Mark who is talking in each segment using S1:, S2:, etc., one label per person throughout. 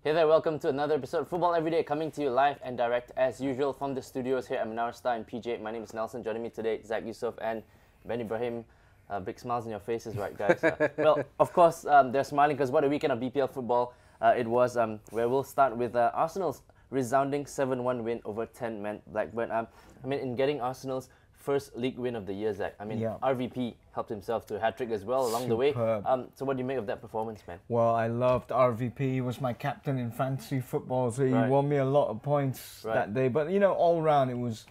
S1: Hey there, welcome to another episode of Football Everyday, coming to you live and direct as usual from the studios here at Menara Star in PJ. My name is Nelsen. Joining me today, Zack, Yusof, and Ibrahim. Big smiles on your faces, right, guys? Well, of course, they're smiling because what a weekend of BPL football it was. Where we'll start with Arsenal's resounding 7-1 win over 10-man Blackburn. In getting Arsenal's first league win of the year, Zack. RVP helped himself to a hat-trick as well along the way. So what do you make of that performance, man?
S2: Well, I loved RVP. He was my captain in fantasy football, so he won me a lot of points that day. But, you know, all round, it was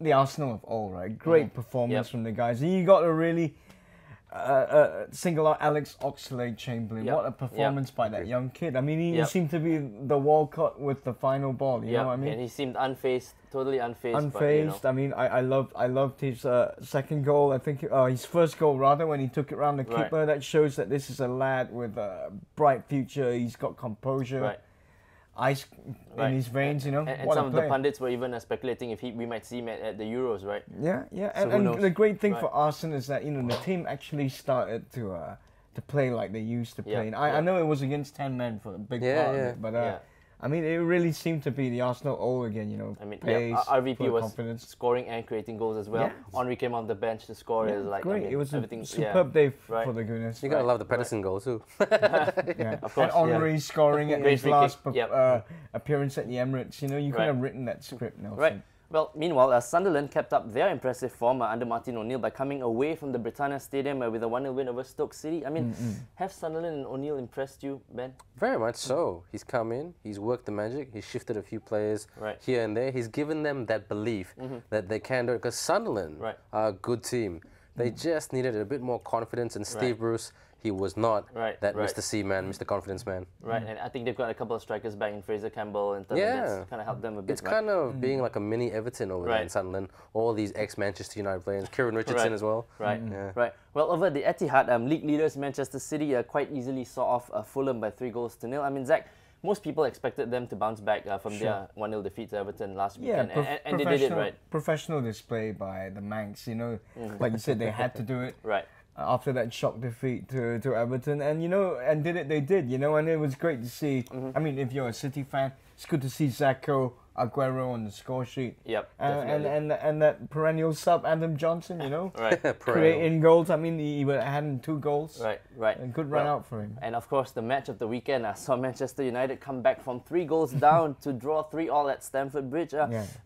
S2: the Arsenal of all, right? Great performance from the guys. You got to really single out Alex Oxlade-Chamberlain. What a performance by that young kid. I mean, he seemed to be the Walcott with the final ball, you know what I mean?
S1: And he seemed unfazed, totally unfazed.
S2: But, you know. I mean, I loved his second goal. I think his first goal, rather, when he took it around the keeper. That shows that this is a lad with a bright future. He's got composure. Ice in his veins, you know.
S1: And some of the pundits were even speculating if we might see him at the Euros, right?
S2: Yeah. So and the great thing for Arsenal is that, you know, the team actually started to play like they used to play. And I know it was against 10 men for a big part of it, but I mean, it really seemed to be the Arsenal all again, you know.
S1: I mean,
S2: pace,
S1: RVP was
S2: confidence.
S1: Scoring and creating goals as well. Henry came off the bench to score.
S2: It
S1: was like,
S2: great. It was a superb day for the goodness.
S3: You gotta love the Pedersen goal too.
S2: Of course. And Henry scoring at his last appearance at the Emirates. You know, you could have written that script, Nelsen.
S1: Right. Well, meanwhile, Sunderland kept up their impressive form under Martin O'Neill by coming away from the Britannia Stadium with a 1-0 win over Stoke City. I mean, have Sunderland and O'Neill impressed you, Ben?
S3: Very much so. He's come in, he's worked the magic, he's shifted a few players here and there. He's given them that belief that they can do it. Because Sunderland are a good team. They just needed a bit more confidence, and Steve Bruce, he was not that Mr. C man, Mr. Confidence man.
S1: And I think they've got a couple of strikers back in Fraser Campbell and that's kind of helped them a bit.
S3: It's kind of being like a mini Everton over there in Sunderland. All these ex-Manchester United players, Kieran Richardson as well.
S1: Well, over the Etihad, league leaders Manchester City quite easily saw off Fulham by 3-0. I mean, Zack, most people expected them to bounce back from their 1-0 defeat to Everton last weekend, and they did it right.
S2: Professional display by the Manx, you know. Like you said, they had to do it. After that shock defeat to Everton, and you know, and they did, you know, and it was great to see. I mean, if you're a City fan, it's good to see Zacho, Aguero on the score sheet. And that perennial sub Adam Johnson, you know, creating goals. I mean, he had 2 goals. A good run out for him.
S1: And of course, the match of the weekend, I saw Manchester United come back from 3 goals down to draw 3-3 at Stamford Bridge.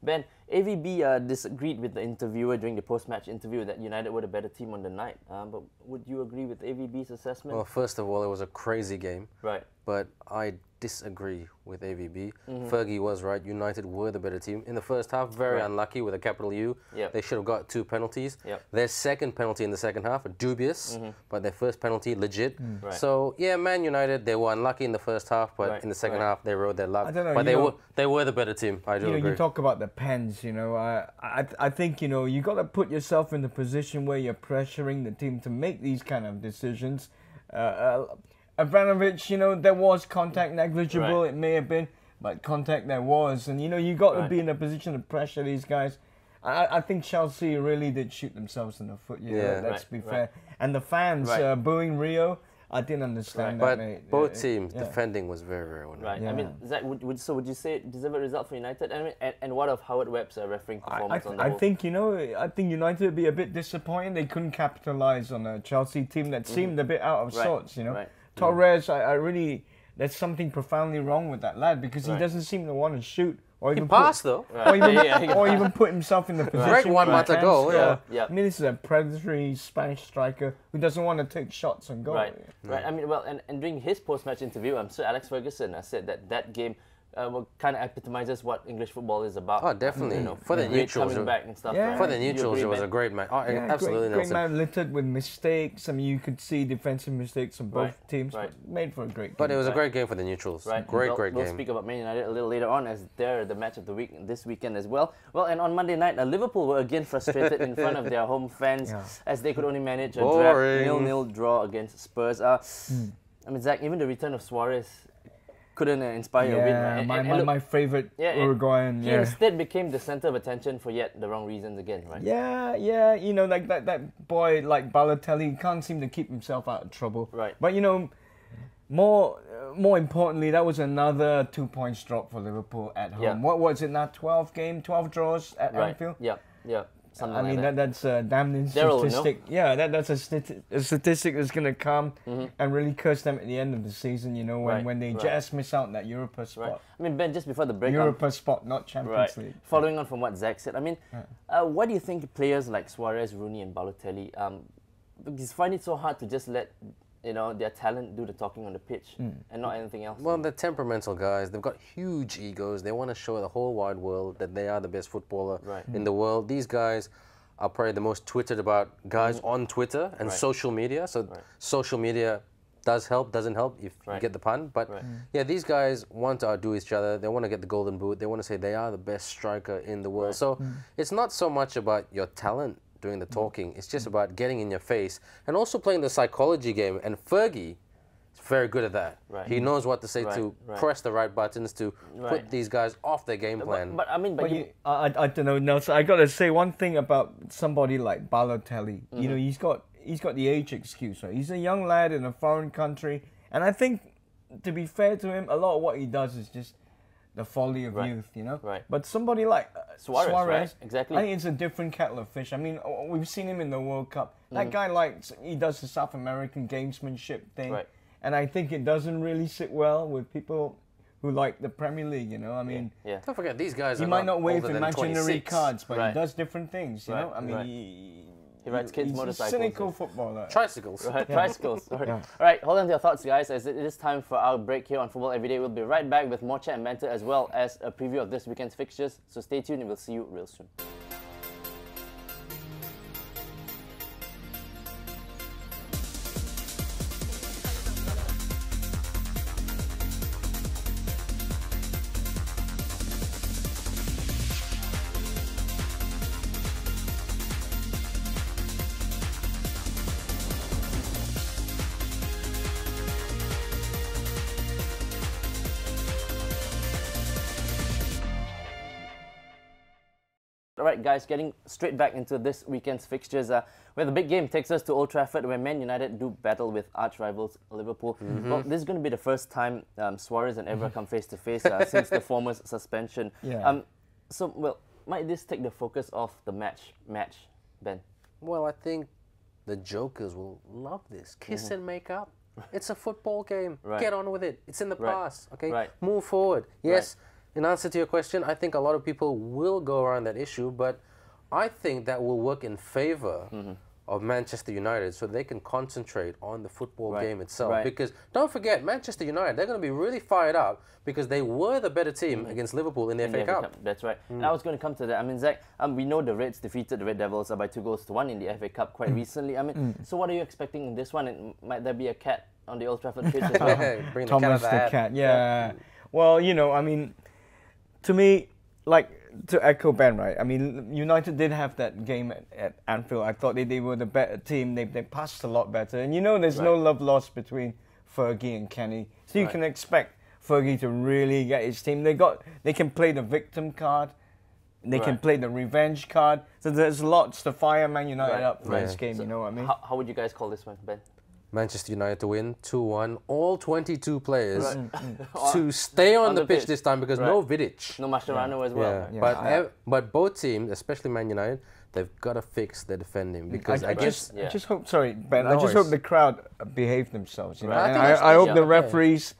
S1: Ben, AVB disagreed with the interviewer during the post-match interview that United were the better team on the night. But would you agree with AVB's assessment?
S3: Well, first of all, it was a crazy game. But I disagree with AVB. Fergie was right. United were the better team. In the first half, very unlucky with a capital U. They should have got 2 penalties. Their second penalty in the second half, dubious, but their first penalty, legit. So, yeah, Man United, they were unlucky in the first half, but in the second half, they rode their luck.
S2: I don't know,
S3: but they were the better team. I do agree.
S2: You talk about the pens, you know. I think, you know, you got to put yourself in the position where you're pressuring the team to make these kind of decisions. Abramovich, you know, there was contact, negligible, it may have been, but contact there was. And, you know, you got to be in a position to pressure these guys. I think Chelsea really did shoot themselves in the foot, you know, let's be fair. And the fans booing Rio, I didn't understand that, mate.
S3: But both teams, defending was very, very well.
S1: I mean, Zack, would you say it deserved a result for United? And what of Howard Webb's refereeing performance on the whole?
S2: I think United would be a bit disappointed. They couldn't capitalise on a Chelsea team that seemed a bit out of sorts, you know. Torres, I really, there's something profoundly wrong with that lad because he doesn't seem to want to shoot. Or even or even put himself in the position.
S3: Great one-mata goal,
S2: I mean, this is a predatory Spanish striker who doesn't want to take shots on goal.
S1: I mean, well, and during his post-match interview, Sir Alex Ferguson said that game kind of epitomizes what English football is about.
S3: Oh, definitely. You know, for the neutrals,
S1: coming back and stuff.
S3: For the neutrals, it was a great match. Oh, absolutely,
S2: great match, littered with mistakes. I mean, you could see defensive mistakes on both teams, but made for a great game.
S3: But it was a great game for the neutrals. Great game.
S1: We'll speak about Man United a little later on, as they're the match of the week this weekend as well. Well, and on Monday night, Liverpool were again frustrated in front of their home fans as they could only manage a 0-0 draw against Spurs. I mean, Zack, even the return of Suarez couldn't inspire a win.
S2: My favourite Uruguayan.
S1: He instead became the centre of attention for yet the wrong reasons again, right?
S2: Yeah. You know, like that boy like Balotelli can't seem to keep himself out of trouble.
S1: Right.
S2: But you know, more importantly, that was another 2 points drop for Liverpool at home.
S1: Yeah.
S2: What was it now? 12 draws at Anfield.
S1: Yeah.
S2: I mean that's a damning statistic. Yeah, that's a statistic that's gonna come and really curse them at the end of the season. You know, when they just miss out on that Europa spot.
S1: Right. I mean, Ben, just before the break,
S2: Europa spot, not Champions League.
S1: Following on from what Zack said, I mean, what do you think players like Suarez, Rooney, and Balotelli? Because find it so hard to just let their talent do the talking on the pitch and not anything else.
S3: Well, they're temperamental guys. They've got huge egos. They want to show the whole wide world that they are the best footballer in the world. These guys are probably the most twittered about guys on Twitter and social media. So social media does help, doesn't help if you get the pun. But yeah, these guys want to outdo each other. They want to get the golden boot. They want to say they are the best striker in the world. So it's not so much about your talent doing the talking. It's just about getting in your face and also playing the psychology game. And Fergie is very good at that. He knows what to say to press the right buttons to put these guys off their game plan.
S2: But I don't know, Nelson. I got to say one thing about somebody like Balotelli. You know, he's got the age excuse. Right? He's a young lad in a foreign country, and I think, to be fair to him, a lot of what he does is just the folly of youth, you know. But somebody like Suarez,
S1: exactly.
S2: I think it's a different kettle of fish. I mean, we've seen him in the World Cup. That guy he does the South American gamesmanship thing, and I think it doesn't really sit well with people who like the Premier League. You know, I mean,
S3: don't forget these guys.
S2: He might not wave imaginary
S3: 26.
S2: cards, but he does different things. You know, I mean.
S1: He rides kids' motorcycles.
S2: He's a cynical footballer.
S3: Tricycles.
S1: Tricycles. All right, hold on to your thoughts, guys, as it is time for our break here on Football Everyday. We'll be right back with more chat and banter as well as a preview of this weekend's fixtures. So stay tuned and we'll see you real soon. Alright guys, getting straight back into this weekend's fixtures, where the big game takes us to Old Trafford, where Man United do battle with arch rivals Liverpool. Well, this is going to be the first time Suarez and Evra come face to face since the former's suspension. So, might this take the focus off the match, Ben?
S3: Well, I think the Jokers will love this. Kiss and make up. It's a football game. Get on with it. It's in the past. Okay, move forward. Yes. In answer to your question, I think a lot of people will go around that issue, but I think that will work in favour of Manchester United so they can concentrate on the football game itself. Because don't forget, Manchester United, they're going to be really fired up because they were the better team against Liverpool in the FA Cup.
S1: That's right. And I was going to come to that. I mean, Zack, we know the Reds defeated the Red Devils by 2-1 in the FA Cup quite recently. I mean, so what are you expecting in this one? And might there be a cat on the Old Trafford pitch as well?
S3: Bring
S2: Thomas the cat, yeah. Well, you know, I mean, to me, like, to echo Ben, right? I mean, United did have that game at Anfield. I thought they were the better team. They passed a lot better. And you know there's no love lost between Fergie and Kenny. So you can expect Fergie to really get his team. They can play the victim card. They can play the revenge card. So there's lots to fire Man United up for this game, so you know what I mean?
S1: How would you guys call this one, Ben?
S3: Manchester United to win 2-1. All 22 players to stay on the pitch this time because no Vidic.
S1: No Mascherano as well.
S3: But both teams, especially Man United, they've got to fix their defending because
S2: I just hope. Sorry, Ben. I just hope the crowd behave themselves. You know, I hope the referees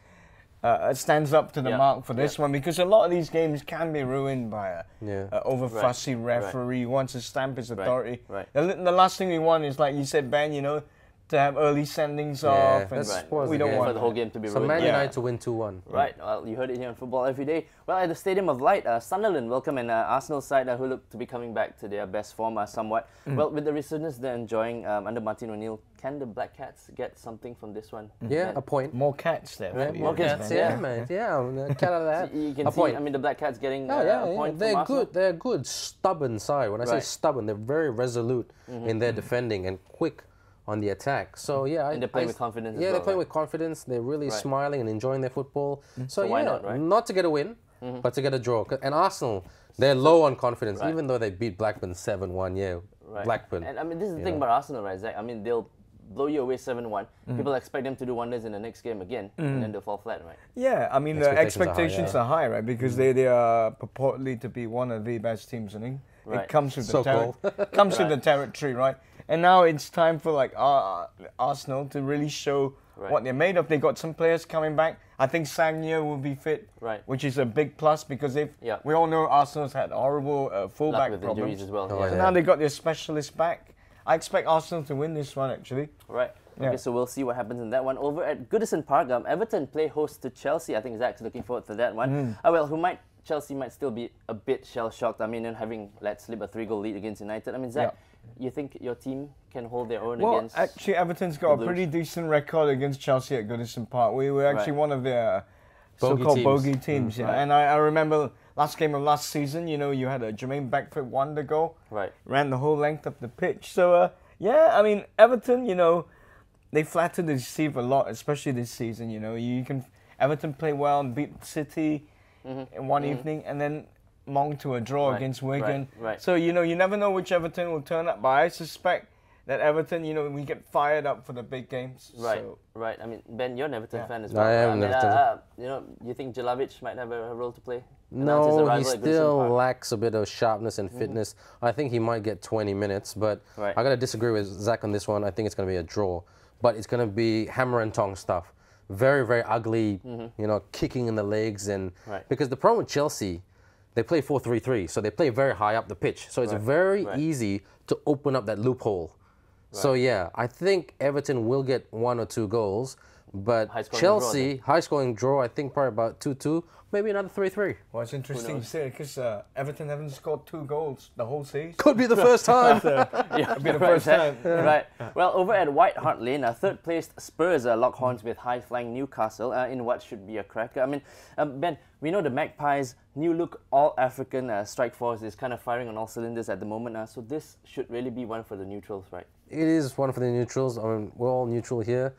S2: stands up to the mark for this one because a lot of these games can be ruined by a over fussy referee who wants to stamp his authority. The last thing we want is, like you said, Ben. You know, to have early sendings off. And we don't want
S1: the whole game to be ruined.
S3: So Man United to win 2-1.
S1: Right. Well, you heard it here on Football Every Day. Well, at the Stadium of Light, Sunderland welcome an Arsenal side who look to be coming back to their best form somewhat. Well, with the resurgence they're enjoying under Martin O'Neill, can the Black Cats get something from this one?
S3: Yeah, a point.
S2: More cats there.
S3: Right? More cats, man. Yeah, cat out of that.
S1: So you can see, I mean, the Black Cats getting a point from Arsenal.
S3: They're a good, stubborn side. When I say stubborn, they're very resolute in their defending and quick on the attack. So
S1: and they're playing with confidence as well.
S3: They're playing with confidence. They're really smiling and enjoying their football. So why not, right? Not to get a win, but to get a draw. And Arsenal, they're low on confidence, even though they beat Blackburn 7-1. Blackburn.
S1: And I mean, this is the thing about Arsenal, right, Zack? I mean, they'll blow you away 7-1, people expect them to do wonders in the next game again, and then they'll fall flat, right?
S2: Yeah, I mean, the expectations are high, right? Because they are purportedly to be one of the best teams in England. Right. It comes with the territory, right? And now it's time for like Arsenal to really show what they're made of. They got some players coming back. I think Sagna will be fit, which is a big plus because we all know Arsenal's had horrible fullback problems
S1: as well.
S2: So now they got their specialist back. I expect Arsenal to win this one actually.
S1: Right. Okay, so we'll see what happens in that one. Over at Goodison Park, Everton play host to Chelsea. I think Zack's looking forward to that one. Chelsea might still be a bit shell-shocked. I mean, having let slip a 3-goal lead against United. I mean, Zack, you think your team can hold their own against?
S2: Well, actually, Everton's got a pretty decent record against Chelsea at Goodison Park. We were actually one of their so-called bogey teams. Yeah. And I remember last game of last season, you had a Jermaine Beckford wonder goal. Right. Ran the whole length of the pitch. So, I mean, Everton, they flatter the deceive a lot, especially this season. Everton play well and beat City in one evening, and then long to a draw against Wigan. So you never know which Everton will turn up. But I suspect that Everton, we get fired up for the big games.
S1: Right,
S2: so.
S1: right. I mean, Ben, you're an Everton fan as well.
S3: I am
S1: Everton. You think Jelavic might have a role to play?
S3: No, he still lacks a bit of sharpness and fitness. I think he might get 20 minutes, but I got to disagree with Zack on this one. I think it's going to be a draw, but it's going to be hammer and tong stuff. Very, very ugly, kicking in the legs. And because the problem with Chelsea, they play 4-3-3, so they play very high up the pitch. So it's very easy to open up that loophole. So yeah, I think Everton will get 1 or 2 goals, but Chelsea, high-scoring draw, I think probably about 2-2, maybe another 3-3.
S2: Well, it's interesting to say because Everton haven't scored 2 goals the whole season.
S3: Could be the first time.
S2: Could be the first time.
S1: Right. Well, over at White Hart Lane, third-placed Spurs lock horns with high-flying Newcastle in what should be a cracker. I mean, Ben, we know the Magpies' new look all-African strike force is kind of firing on all cylinders at the moment. So this should really be one for the neutrals, right?
S3: It is one for the neutrals. I mean, we're all neutral here.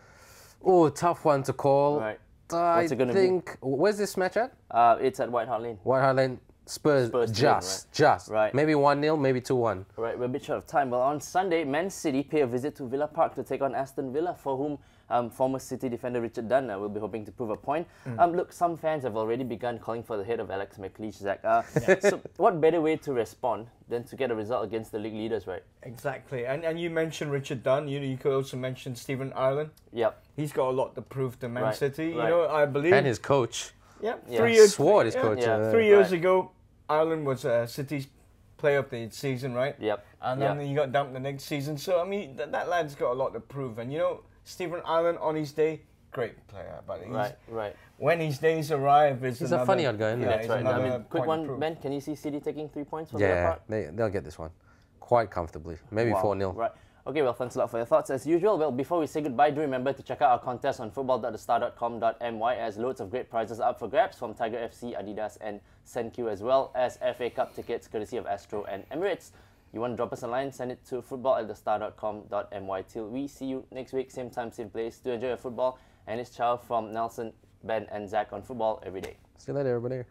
S3: Oh, tough one to call.
S1: Right.
S3: I think. Where's this match at?
S1: It's at White Hart Lane.
S3: White Hart Lane. Spurs just. Right. Maybe 1-0, maybe 2-1.
S1: Right, we're a bit short of time. Well, on Sunday, Man City pay a visit to Villa Park to take on Aston Villa, for whom former City defender Richard Dunn will be hoping to prove a point. Look, some fans have already begun calling for the head of Alex McLeish, Zack. So what better way to respond than to get a result against the league leaders, right?
S2: Exactly. And you mentioned Richard Dunn. You could also mention Stephen Ireland.
S1: Yep.
S2: He's got a lot to prove to Man City. I believe.
S3: And his coach.
S2: Yep.
S3: 3 years. Swore his coach.
S2: 3 years ago, Ireland was City's player of the season, right?
S1: Yep.
S2: And then he got dumped the next season. So, I mean, that lad's got a lot to prove. And, Stephen Ireland on his day, great player. But when his days arrive,
S3: he's a funny old guy, isn't he?
S1: That's right. I mean, quick one, Ben, can you see City taking 3 points from Villa Park?
S3: They'll get this one quite comfortably. Maybe 4-0.
S1: Right. Okay, well, thanks a lot for your thoughts as usual. Well, before we say goodbye, do remember to check out our contest on football.thestar.com.my as loads of great prizes are up for grabs from Tiger FC, Adidas and Senq, as well as FA Cup tickets courtesy of Astro and Emirates. You want to drop us a line, send it to football@thestar.com.my. Till we see you next week, same time, same place. Do enjoy your football. And it's ciao from Nelson, Ben and Zack on Football Every Day.
S3: See you later, everybody.